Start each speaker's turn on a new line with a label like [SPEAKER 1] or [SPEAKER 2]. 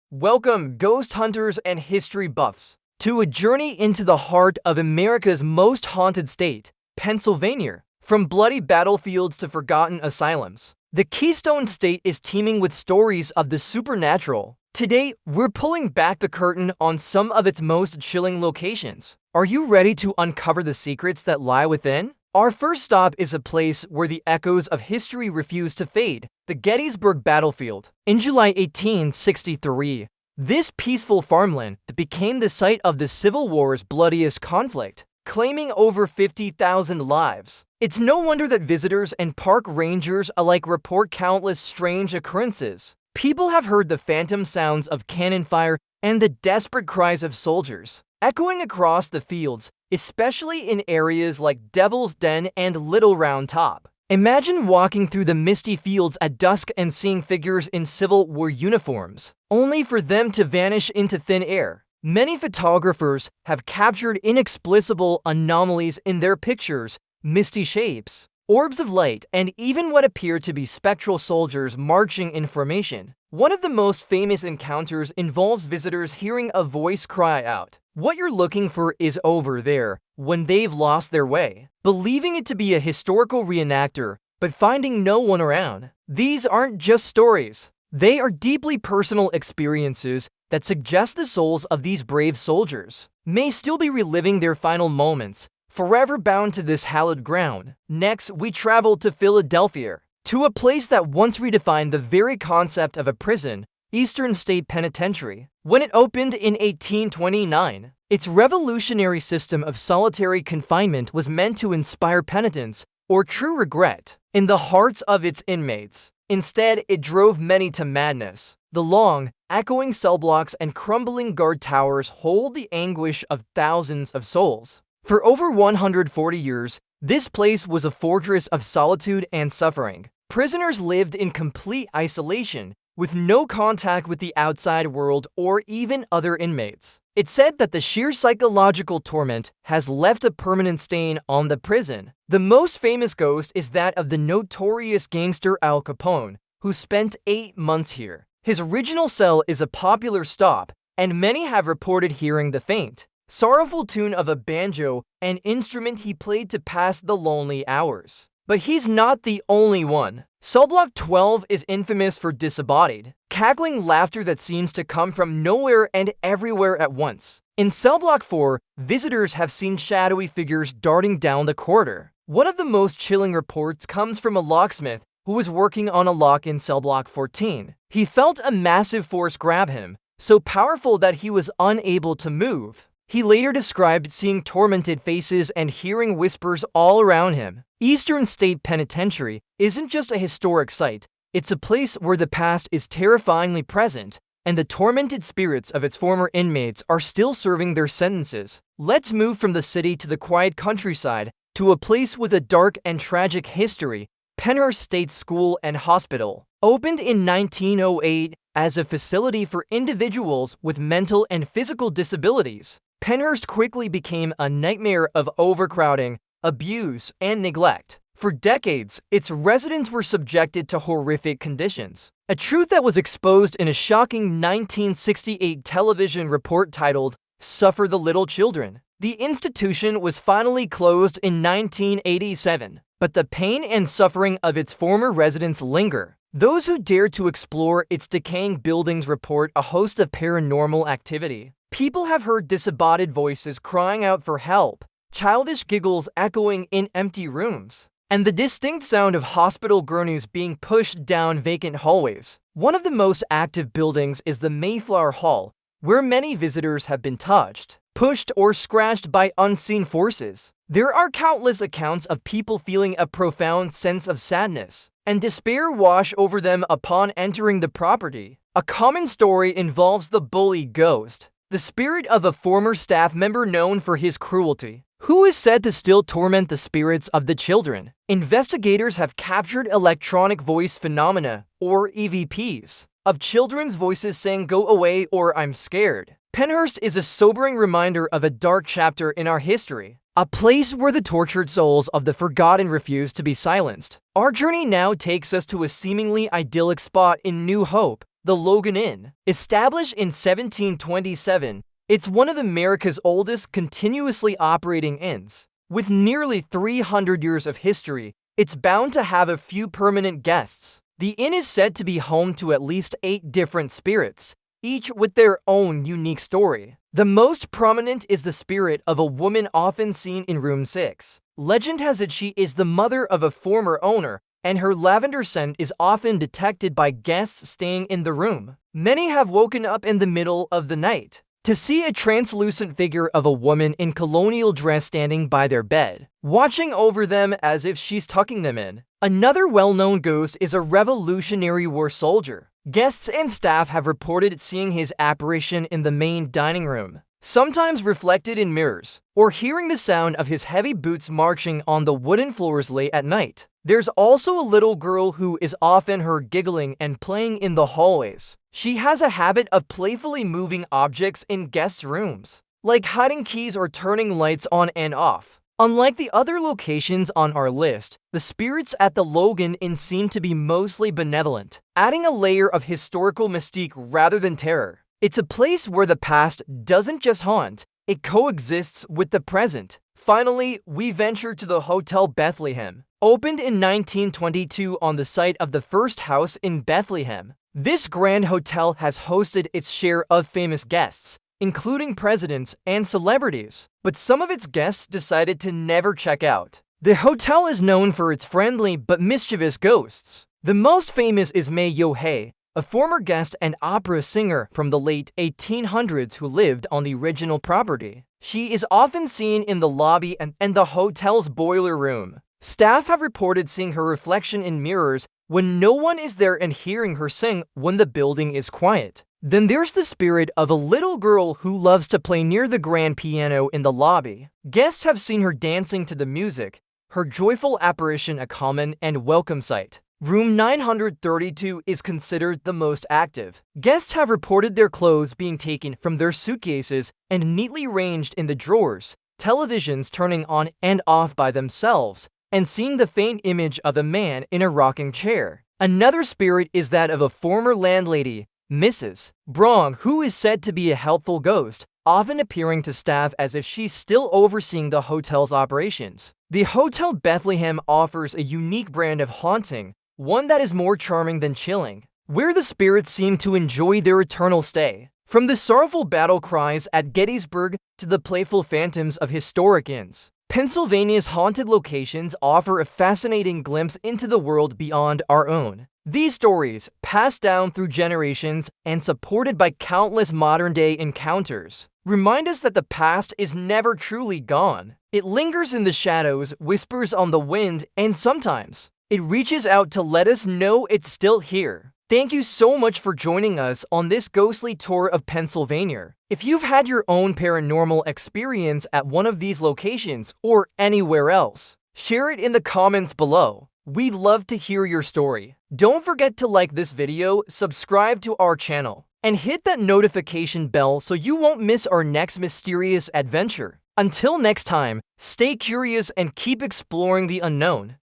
[SPEAKER 1] Welcome, ghost hunters and history buffs, to a journey into the heart of America's most haunted state, Pennsylvania. From bloody battlefields to forgotten asylums, the Keystone State is teeming with stories of the supernatural. Today, we're pulling back the curtain on some of its most chilling locations. Are you ready to uncover the secrets that lie within? Our first stop is a place where the echoes of history refuse to fade, the Gettysburg Battlefield. In July 1863, this peaceful farmland became the site of the Civil War's bloodiest conflict, claiming over 50,000 lives. It's no wonder that visitors and park rangers alike report countless strange occurrences. People have heard the phantom sounds of cannon fire and the desperate cries of soldiers, echoing across the fields, especially in areas like Devil's Den and Little Round Top. Imagine walking through the misty fields at dusk and seeing figures in Civil War uniforms, only for them to vanish into thin air. Many photographers have captured inexplicable anomalies in their pictures, misty shapes, orbs of light, and even what appear to be spectral soldiers marching in formation. One of the most famous encounters involves visitors hearing a voice cry out, "What you're looking for is over there," when they've lost their way, believing it to be a historical reenactor, but finding no one around. These aren't just stories. They are deeply personal experiences that suggest the souls of these brave soldiers may still be reliving their final moments, forever bound to this hallowed ground. Next, we travel to Philadelphia, to a place that once redefined the very concept of a prison, Keystone State Penitentiary. When it opened in 1829, its revolutionary system of solitary confinement was meant to inspire penitence or true regret in the hearts of its inmates. Instead, it drove many to madness. The long, echoing cell blocks and crumbling guard towers hold the anguish of thousands of souls. For over 140 years, this place was a fortress of solitude and suffering. Prisoners lived in complete isolation, with no contact with the outside world or even other inmates. It's said that the sheer psychological torment has left a permanent stain on the prison. The most famous ghost is that of the notorious gangster Al Capone, who spent 8 months here. His original cell is a popular stop, and many have reported hearing the faint, sorrowful tune of a banjo, an instrument he played to pass the lonely hours. But he's not the only one. Cell Block 12 is infamous for disembodied, cackling laughter that seems to come from nowhere and everywhere at once. In Cell Block 4, visitors have seen shadowy figures darting down the corridor. One of the most chilling reports comes from a locksmith who was working on a lock in Cell Block 14. He felt a massive force grab him, so powerful that he was unable to move. He later described seeing tormented faces and hearing whispers all around him. Keystone State Penitentiary isn't just a historic site, it's a place where the past is terrifyingly present, and the tormented spirits of its former inmates are still serving their sentences. Let's move from the city to the quiet countryside, to a place with a dark and tragic history, Penhurst State School and Hospital. Opened in 1908 as a facility for individuals with mental and physical disabilities, Penhurst quickly became a nightmare of overcrowding, abuse, and neglect. For decades, its residents were subjected to horrific conditions, a truth that was exposed in a shocking 1968 television report titled, "Suffer the Little Children." The institution was finally closed in 1987, but the pain and suffering of its former residents linger. Those who dare to explore its decaying buildings report a host of paranormal activity. People have heard disembodied voices crying out for help, childish giggles echoing in empty rooms, and the distinct sound of hospital gurneys being pushed down vacant hallways. One of the most active buildings is the Mayflower Hall, where many visitors have been touched, pushed, or scratched by unseen forces. There are countless accounts of people feeling a profound sense of sadness and despair wash over them upon entering the property. A common story involves the bully ghost, the spirit of a former staff member known for his cruelty, who is said to still torment the spirits of the children. Investigators have captured electronic voice phenomena, or EVPs, of children's voices saying "go away" or "I'm scared." Penhurst is a sobering reminder of a dark chapter in our history, a place where the tortured souls of the forgotten refuse to be silenced. Our journey now takes us to a seemingly idyllic spot in New Hope, the Logan Inn. Established in 1727, it's one of America's oldest continuously operating inns. With nearly 300 years of history, it's bound to have a few permanent guests. The inn is said to be home to at least 8 different spirits, each with their own unique story. The most prominent is the spirit of a woman often seen in room 6. Legend has it she is the mother of a former owner, and her lavender scent is often detected by guests staying in the room. Many have woken up in the middle of the night to see a translucent figure of a woman in colonial dress standing by their bed, watching over them as if she's tucking them in. Another well-known ghost is a Revolutionary War soldier. Guests and staff have reported seeing his apparition in the main dining room, sometimes reflected in mirrors, or hearing the sound of his heavy boots marching on the wooden floors late at night. There's also a little girl who is often heard giggling and playing in the hallways. She has a habit of playfully moving objects in guests' rooms, like hiding keys or turning lights on and off. Unlike the other locations on our list, the spirits at the Logan Inn seem to be mostly benevolent, adding a layer of historical mystique rather than terror. It's a place where the past doesn't just haunt, it coexists with the present. Finally, we venture to the Hotel Bethlehem. Opened in 1922 on the site of the first house in Bethlehem, this grand hotel has hosted its share of famous guests, including presidents and celebrities. But some of its guests decided to never check out. The hotel is known for its friendly but mischievous ghosts. The most famous is May Yo-hae, a former guest and opera singer from the late 1800s who lived on the original property. She is often seen in the lobby and the hotel's boiler room. Staff have reported seeing her reflection in mirrors when no one is there and hearing her sing when the building is quiet. Then there's the spirit of a little girl who loves to play near the grand piano in the lobby. Guests have seen her dancing to the music, her joyful apparition a common and welcome sight. Room 932 is considered the most active. Guests have reported their clothes being taken from their suitcases and neatly arranged in the drawers, televisions turning on and off by themselves, and seeing the faint image of a man in a rocking chair. Another spirit is that of a former landlady, Mrs. Brong, who is said to be a helpful ghost, often appearing to staff as if she's still overseeing the hotel's operations. The Hotel Bethlehem offers a unique brand of haunting, one that is more charming than chilling, where the spirits seem to enjoy their eternal stay. From the sorrowful battle cries at Gettysburg to the playful phantoms of historic inns, Pennsylvania's haunted locations offer a fascinating glimpse into the world beyond our own. These stories, passed down through generations and supported by countless modern-day encounters, remind us that the past is never truly gone. It lingers in the shadows, whispers on the wind, and sometimes it reaches out to let us know it's still here. Thank you so much for joining us on this ghostly tour of Pennsylvania. If you've had your own paranormal experience at one of these locations or anywhere else, share it in the comments below. We'd love to hear your story. Don't forget to like this video, subscribe to our channel, and hit that notification bell so you won't miss our next mysterious adventure. Until next time, stay curious and keep exploring the unknown.